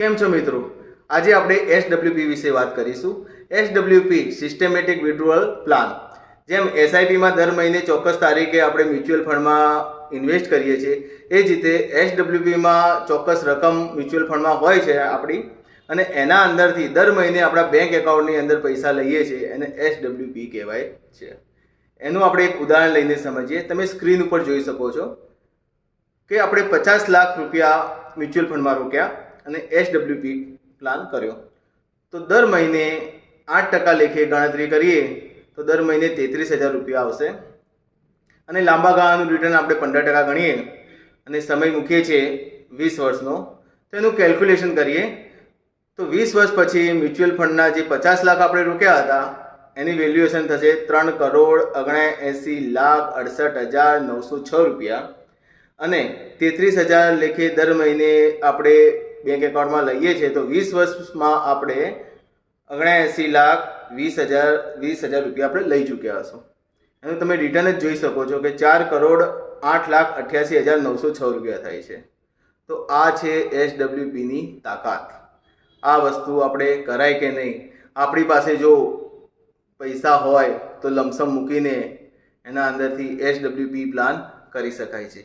કેમ છો મિત્રો? આજે આપણે એસડબ્લ્યુપી વિશે વાત કરીશું. એસડબ્લ્યુપી સિસ્ટમેટિક વિડ્રોઅલ પ્લાન. જેમ એસઆઈપીમાં દર મહિને ચોક્કસ તારીખે આપણે મ્યુચ્યુઅલ ફંડમાં ઇન્વેસ્ટ કરીએ છીએ, એ જ રીતે એસડબ્લ્યુપીમાં ચોક્કસ રકમ મ્યુચ્યુઅલ ફંડમાં હોય છે આપણી, અને એના અંદરથી દર મહિને આપણા બેંક એકાઉન્ટની અંદર પૈસા લઈએ છીએ, એને એસડબ્લ્યુપી કહેવાય છે. એનું આપણે એક ઉદાહરણ લઈને સમજીએ. તમે સ્ક્રીન ઉપર જોઈ શકો છો કે આપણે 50 લાખ રૂપિયા મ્યુચ્યુઅલ ફંડમાં રોક્યા અને એસડબ્લ્યુપી પ્લાન કર્યો, તો દર મહિને 8% લેખે ગણતરી કરીએ તો દર મહિને 33,000 રૂપિયા આવશે. અને લાંબા ગાળાનું રિટર્ન આપણે 15% ગણીએ અને સમય મૂકીએ છીએ 20 વર્ષનો, તો એનું કેલ્ક્યુલેશન કરીએ તો 20 વર્ષ પછી મ્યુચ્યુઅલ ફંડના જે 50 લાખ આપણે રોક્યા હતા એની વેલ્યુએશન થશે 3,79,68,906 રૂપિયા. અને 33,000 લેખે દર મહિને આપણે બેંક એકાઉન્ટમાં લઈએ છીએ, તો 20 વર્ષમાં આપણે 79,20,000 રૂપિયા આપણે લઈ ચૂક્યા હશું. એનું તમે રિટર્ન જ જોઈ શકો છો કે 4,08,88,906 રૂપિયા થાય છે. તો આ છે એસડબ્લ્યુપીની તાકાત. આ વસ્તુ આપણે કરાય કે નહીં? આપણી પાસે જો પૈસા હોય તો લમસમ મૂકીને એના અંદરથી એસડબ્લ્યુપી પ્લાન કરી શકાય છે.